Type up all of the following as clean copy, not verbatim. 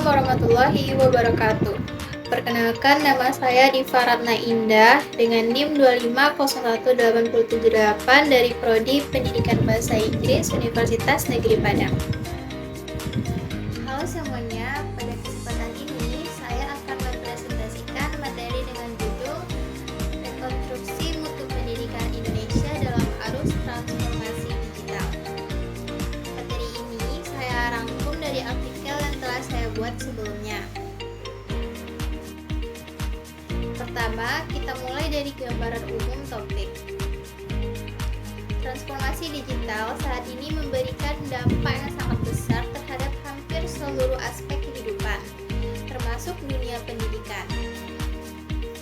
warahmatullahi wabarakatuh. Perkenalkan, nama saya Diva Ratna Indah dengan NIM 2501878 dari Prodi Pendidikan Bahasa Inggris Universitas Negeri Padang. Halo semuanya, pada kesempatan ini saya akan mempresentasikan materi dengan judul Rekonstruksi Mutu Pendidikan Indonesia dalam Arus Transformasi Digital. Materi ini saya rangkum dari artikel yang telah saya buat sebelumnya. Pertama, kita mulai dari gambaran umum topik. Transformasi digital saat ini memberikan dampak yang sangat besar terhadap hampir seluruh aspek kehidupan, termasuk dunia pendidikan.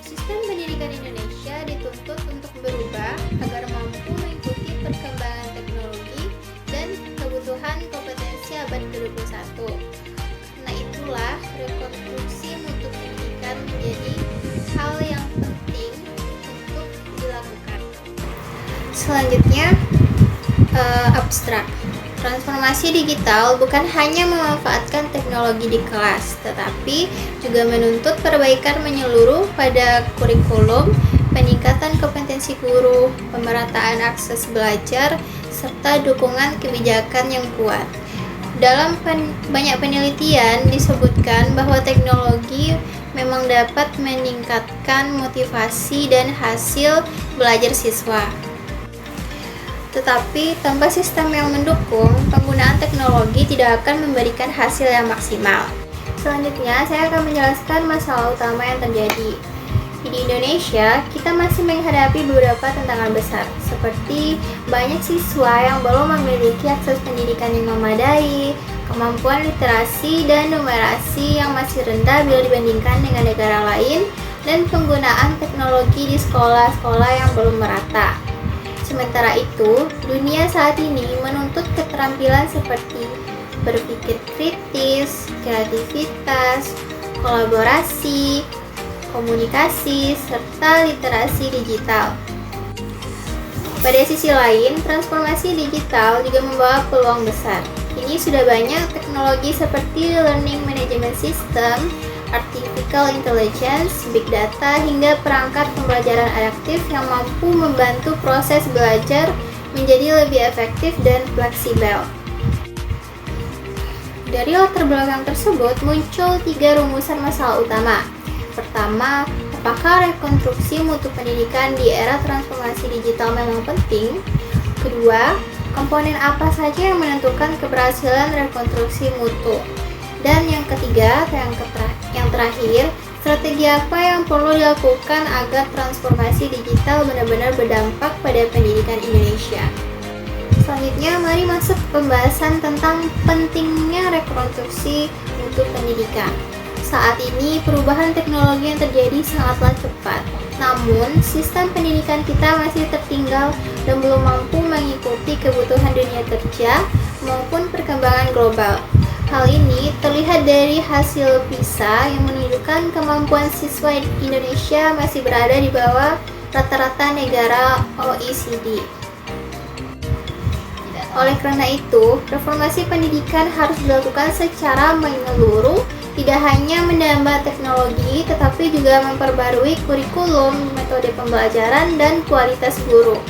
Sistem pendidikan Indonesia dituntut untuk berubah agar mampu mengikuti perkembangan teknologi dan kebutuhan kompetensi abad ke-21. Karena itulah, rekonstruksi mutu pendidikan menjadi hal yang penting untuk dilakukan. Selanjutnya, abstrak. Transformasi digital bukan hanya memanfaatkan teknologi di kelas, tetapi juga menuntut perbaikan menyeluruh pada kurikulum, peningkatan kompetensi guru, pemerataan akses belajar, serta dukungan kebijakan yang kuat. Dalam banyak penelitian disebutkan bahwa teknologi memang dapat meningkatkan motivasi dan hasil belajar siswa. Tetapi tanpa sistem yang mendukung, penggunaan teknologi tidak akan memberikan hasil yang maksimal. Selanjutnya, saya akan menjelaskan masalah utama yang terjadi. Di Indonesia, kita masih menghadapi beberapa tantangan besar, seperti banyak siswa yang belum memiliki akses pendidikan yang memadai, kemampuan literasi dan numerasi yang masih rendah bila dibandingkan dengan negara lain, dan penggunaan teknologi di sekolah-sekolah yang belum merata. Sementara itu, dunia saat ini menuntut keterampilan seperti berpikir kritis, kreativitas, kolaborasi, komunikasi, serta literasi digital. Pada sisi lain, transformasi digital juga membawa peluang besar. Kini sudah banyak teknologi seperti learning management system, artificial intelligence, big data, hingga perangkat pembelajaran adaptif yang mampu membantu proses belajar menjadi lebih efektif dan fleksibel. Dari latar belakang tersebut muncul 3 rumusan masalah utama. Pertama, apakah rekonstruksi mutu pendidikan di era transformasi digital memang penting? Kedua, komponen apa saja yang menentukan keberhasilan rekonstruksi mutu? Dan yang ketiga, yang terakhir, strategi apa yang perlu dilakukan agar transformasi digital benar-benar berdampak pada pendidikan Indonesia? Selanjutnya, mari masuk ke pembahasan tentang pentingnya rekonstruksi mutu pendidikan. Saat ini, perubahan teknologi yang terjadi sangatlah cepat. Namun, sistem pendidikan kita masih tertinggal dan belum mampu mengikuti kebutuhan dunia kerja maupun perkembangan global. Hal ini terlihat dari hasil PISA yang menunjukkan kemampuan siswa Indonesia masih berada di bawah rata-rata negara OECD. Oleh karena itu, reformasi pendidikan harus dilakukan secara menyeluruh, tidak hanya menambah teknologi, tetapi juga memperbarui kurikulum, metode pembelajaran, dan kualitas guru.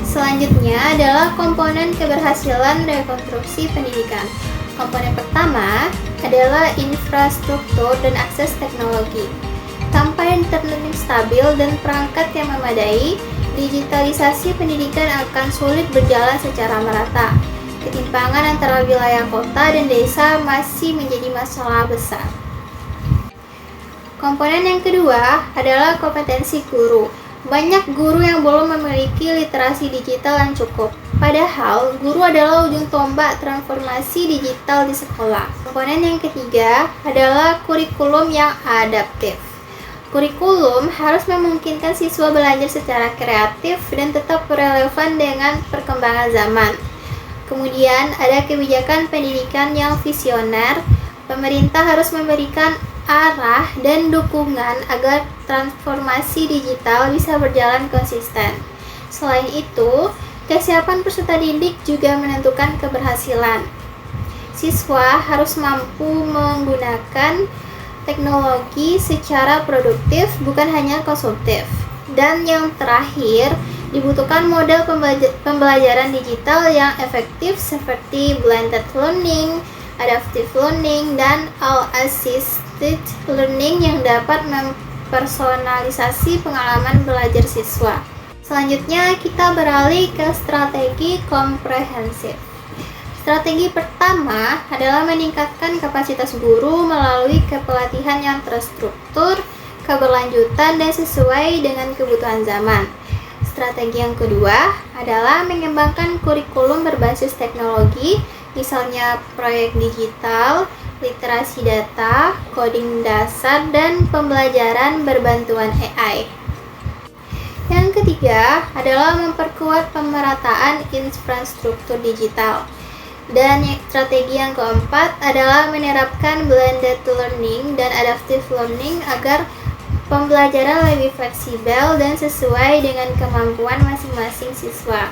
Selanjutnya adalah komponen keberhasilan rekonstruksi pendidikan. Komponen pertama adalah infrastruktur dan akses teknologi. Tanpa internet yang stabil dan perangkat yang memadai, digitalisasi pendidikan akan sulit berjalan secara merata. Ketimpangan antara wilayah kota dan desa masih menjadi masalah besar. Komponen yang kedua adalah kompetensi guru. Banyak guru yang belum memiliki literasi digital yang cukup. Padahal, guru adalah ujung tombak transformasi digital di sekolah. Komponen yang ketiga adalah kurikulum yang adaptif. Kurikulum harus memungkinkan siswa belajar secara kreatif dan tetap relevan dengan perkembangan zaman. Kemudian, ada kebijakan pendidikan yang visioner. Pemerintah harus memberikan arah dan dukungan agar transformasi digital bisa berjalan konsisten. Selain itu, kesiapan peserta didik juga menentukan keberhasilan. Siswa harus mampu menggunakan teknologi secara produktif, bukan hanya konsumtif. Dan yang terakhir, dibutuhkan model pembelajaran digital yang efektif seperti blended learning, adaptive learning, dan all-assisted learning yang dapat mempersonalisasi pengalaman belajar siswa. Selanjutnya, kita beralih ke strategi komprehensif. Strategi pertama adalah meningkatkan kapasitas guru melalui kepelatihan yang terstruktur, keberlanjutan, dan sesuai dengan kebutuhan zaman. Strategi yang kedua adalah mengembangkan kurikulum berbasis teknologi, misalnya proyek digital, literasi data, coding dasar, dan pembelajaran berbantuan AI. Yang ketiga adalah memperkuat pemerataan infrastruktur digital. Dan strategi yang keempat adalah menerapkan blended learning dan adaptive learning agar pembelajaran lebih fleksibel dan sesuai dengan kemampuan masing-masing siswa.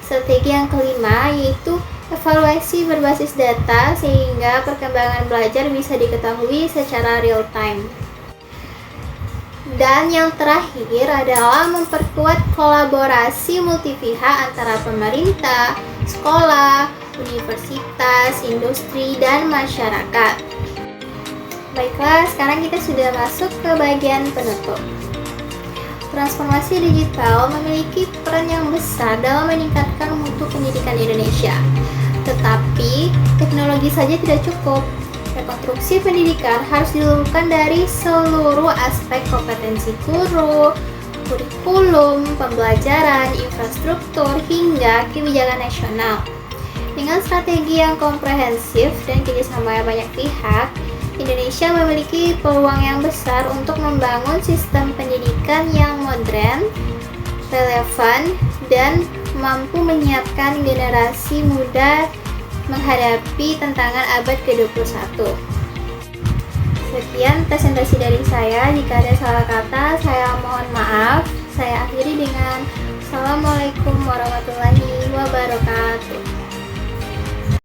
Strategi yang kelima yaitu evaluasi berbasis data sehingga perkembangan belajar bisa diketahui secara real time. Dan yang terakhir adalah memperkuat kolaborasi multipihak antara pemerintah, sekolah, universitas, industri, dan masyarakat. Baiklah, sekarang kita sudah masuk ke bagian penutup. Transformasi digital memiliki peran yang besar dalam meningkatkan mutu pendidikan Indonesia. Tetapi, teknologi saja tidak cukup. Rekonstruksi pendidikan harus dilakukan dari seluruh aspek kompetensi guru, kurikulum, pembelajaran, infrastruktur, hingga kebijakan nasional. Dengan strategi yang komprehensif dan kerjasama banyak pihak, Indonesia memiliki peluang yang besar untuk membangun sistem pendidikan yang modern, relevan, dan mampu menyiapkan generasi muda menghadapi tantangan abad ke-21. Sekian presentasi dari saya. Jika ada salah kata, saya mohon maaf. Saya akhiri dengan Assalamualaikum warahmatullahi wabarakatuh.